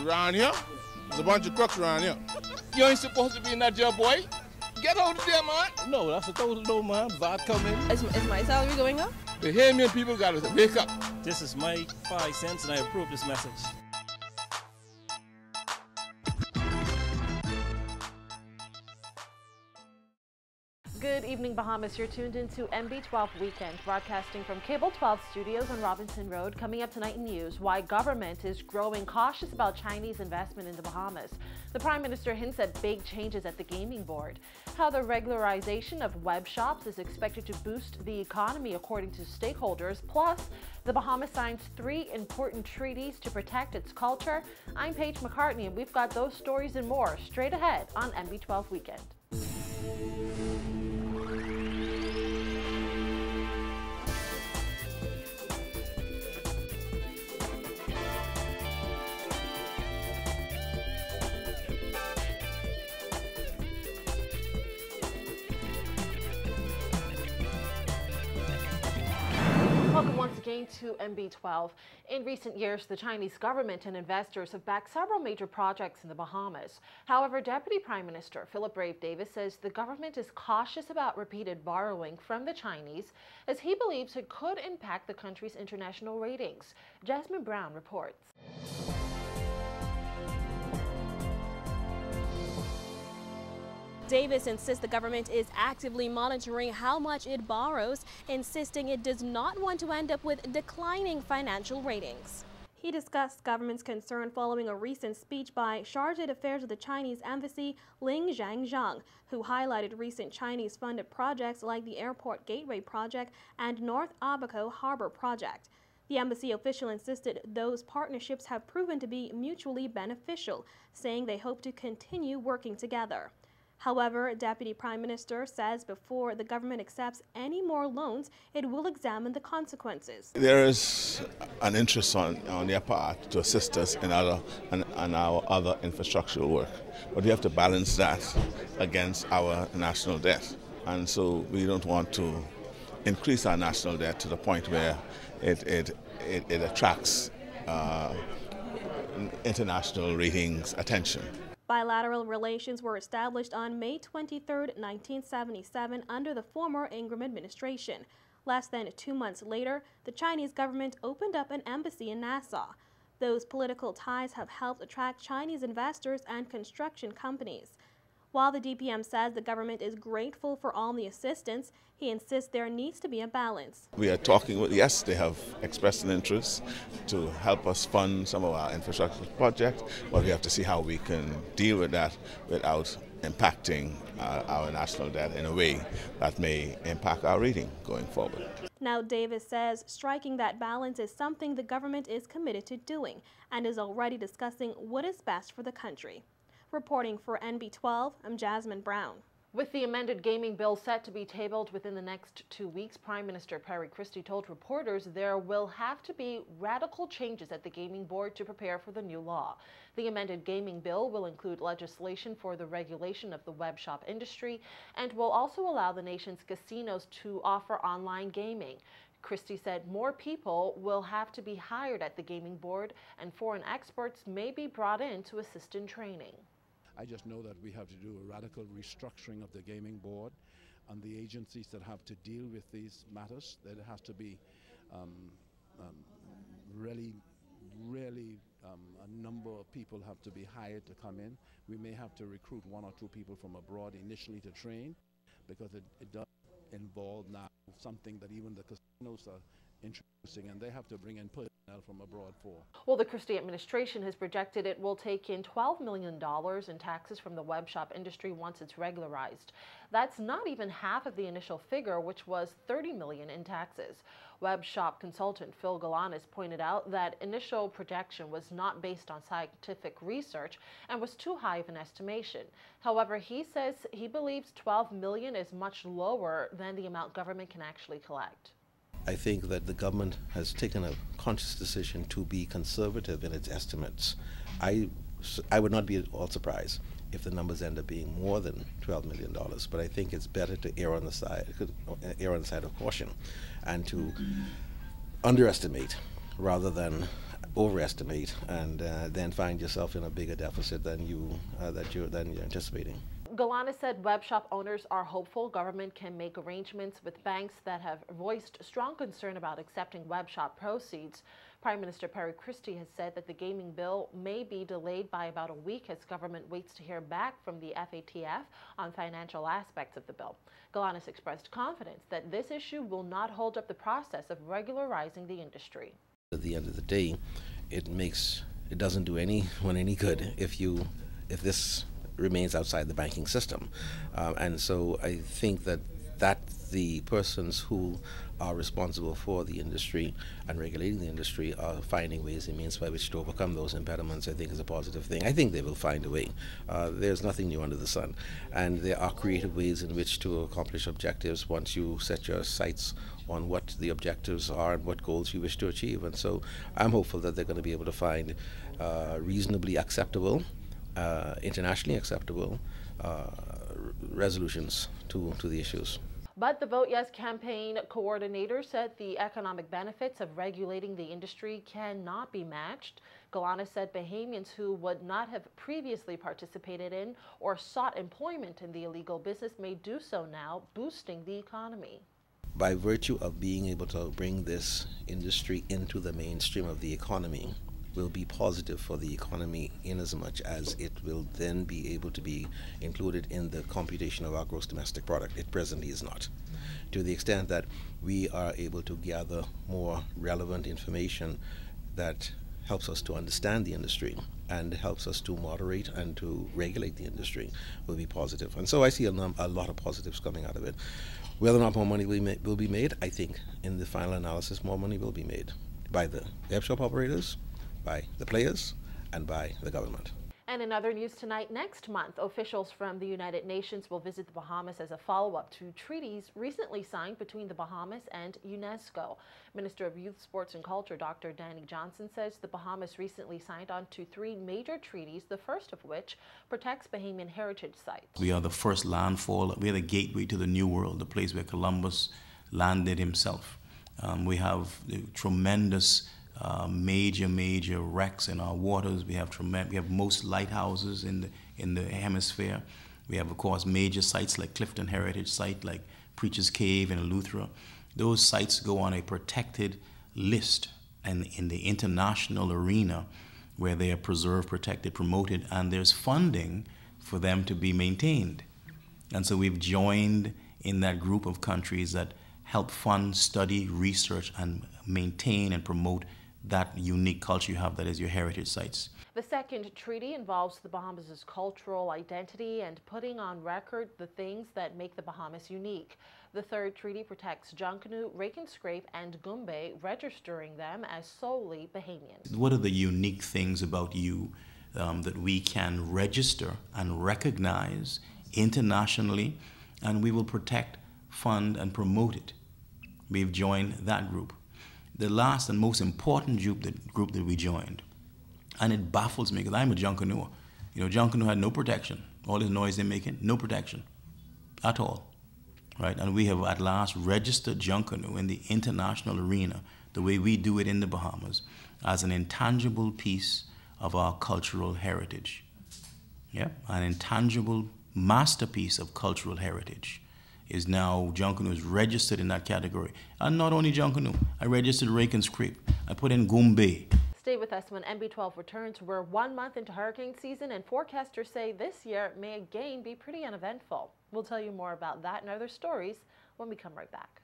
around here. There's a bunch of crooks around here. You ain't supposed to be in that jail, boy. Get out of there, man. No, that's a total no, man. Bad coming. Is my salary going up? The Bahamian people got to wake up. This is my 5 cents and I approve this message. Good evening, Bahamas. You're tuned into MB12 Weekend, broadcasting from Cable 12 Studios on Robinson Road. Coming up tonight in news, why government is growing cautious about Chinese investment in the Bahamas. The Prime Minister hints at big changes at the gaming board. How the regularization of web shops is expected to boost the economy according to stakeholders. Plus, the Bahamas signs 3 important treaties to protect its culture. I'm Paige McCartney, and we've got those stories and more straight ahead on MB12 Weekend. Welcome once again to MB12. In recent years, the Chinese government and investors have backed several major projects in the Bahamas. However, Deputy Prime Minister Philip Brave Davis says the government is cautious about repeated borrowing from the Chinese, as he believes it could impact the country's international ratings. Jasmine Brown reports. Davis insists the government is actively monitoring how much it borrows, insisting it does not want to end up with declining financial ratings. He discussed government's concern following a recent speech by Charge d'Affaires of the Chinese Embassy, Ling Zhangzhang, who highlighted recent Chinese-funded projects like the Airport Gateway Project and North Abaco Harbor Project. The embassy official insisted those partnerships have proven to be mutually beneficial, saying they hope to continue working together. However, Deputy Prime Minister says before the government accepts any more loans, it will examine the consequences. There is an interest on their part to assist us in our other infrastructural work, but we have to balance that against our national debt. And so we don't want to increase our national debt to the point where it attracts international ratings attention. Bilateral relations were established on May 23, 1977 under the former Ingram administration. Less than 2 months later, the Chinese government opened up an embassy in Nassau. Those political ties have helped attract Chinese investors and construction companies. While the DPM says the government is grateful for all the assistance, he insists there needs to be a balance. We are talking with, yes, they have expressed an interest to help us fund some of our infrastructure projects, but we have to see how we can deal with that without impacting our national debt in a way that may impact our rating going forward. Now, Davis says striking that balance is something the government is committed to doing and is already discussing what is best for the country. Reporting for NB12, I'm Jasmine Brown. With the amended gaming bill set to be tabled within the next 2 weeks, Prime Minister Perry Christie told reporters there will have to be radical changes at the gaming board to prepare for the new law. The amended gaming bill will include legislation for the regulation of the web shop industry and will also allow the nation's casinos to offer online gaming. Christie said more people will have to be hired at the gaming board and foreign experts may be brought in to assist in training. I just know that we have to do a radical restructuring of the gaming board and the agencies that have to deal with these matters. That it has to be really a number of people have to be hired to come in. We may have to recruit 1 or 2 people from abroad initially to train, because it does involve now something that even the casinos are introducing, and they have to bring in personnel from abroad for. Well, the Christie administration has projected it will take in $12 million in taxes from the web shop industry once it's regularized. That's not even half of the initial figure, which was $30 million in taxes. Web shop consultant Phil Galanis pointed out that initial projection was not based on scientific research and was too high of an estimation. However, he says he believes $12 million is much lower than the amount government can actually collect. I think that the government has taken a conscious decision to be conservative in its estimates. I would not be at all surprised if the numbers end up being more than $12 million, but I think it's better to err on the side of caution and to underestimate rather than overestimate and then find yourself in a bigger deficit than you're anticipating. Galana said web shop owners are hopeful government can make arrangements with banks that have voiced strong concern about accepting web shop proceeds. Prime Minister Perry Christie has said that the gaming bill may be delayed by about a week as government waits to hear back from the FATF on financial aspects of the bill. Galana expressed confidence that this issue will not hold up the process of regularizing the industry. At the end of the day, it doesn't do anyone any good if this remains outside the banking system. And so I think that the persons who are responsible for the industry and regulating the industry are finding ways and means by which to overcome those impediments. I think is a positive thing. I think they will find a way. There's nothing new under the sun. And there are creative ways in which to accomplish objectives once you set your sights on what the objectives are and what goals you wish to achieve. And so I'm hopeful that they're going to be able to find reasonably acceptable, internationally acceptable resolutions to the issues. But the Vote Yes campaign coordinator said the economic benefits of regulating the industry cannot be matched. Galana said Bahamians who would not have previously participated in or sought employment in the illegal business may do so now, boosting the economy. By virtue of being able to bring this industry into the mainstream of the economy, will be positive for the economy in as much as it will then be able to be included in the computation of our gross domestic product. It presently is not. To the extent that we are able to gather more relevant information that helps us to understand the industry and helps us to moderate and to regulate the industry will be positive. And so I see a lot of positives coming out of it. Whether or not more money will be made, I think in the final analysis more money will be made by the web shop operators, by the players, and by the government. And in other news tonight, next month, officials from the United Nations will visit the Bahamas as a follow-up to treaties recently signed between the Bahamas and UNESCO. Minister of Youth, Sports and Culture, Dr. Danny Johnson, says the Bahamas recently signed on to 3 major treaties, the first of which protects Bahamian heritage sites. We are the first landfall. We are the gateway to the New World, the place where Columbus landed himself. We have tremendous major wrecks in our waters. We have most lighthouses in the hemisphere. We have, of course, major sites like Clifton Heritage Site, like Preacher's Cave in Eleuthera. Those sites go on a protected list and in the international arena where they are preserved, protected, promoted, and there's funding for them to be maintained. And so we've joined in that group of countries that help fund, study, research, and maintain and promote that unique culture you have that is your heritage sites. The second treaty involves the Bahamas' cultural identity and putting on record the things that make the Bahamas unique. The third treaty protects Junkanoo, Rake and Scrape, and Gumbe, registering them as solely Bahamian. What are the unique things about you that we can register and recognize internationally, and we will protect, fund, and promote it? We've joined that group. The last and most important group that we joined, and it baffles me because I'm a Junkanoo. You know, Junkanoo had no protection. All this noise they're making, no protection at all, right? And we have at last registered Junkanoo in the international arena, the way we do it in the Bahamas, as an intangible piece of our cultural heritage. Yeah, an intangible masterpiece of cultural heritage. Is now Junkanoo is registered in that category. And not only Junkanoo, I registered Rake and Scrape. I put in Gumbe. Stay with us when MB12 returns. We're 1 month into hurricane season, and forecasters say this year may again be pretty uneventful. We'll tell you more about that and other stories when we come right back.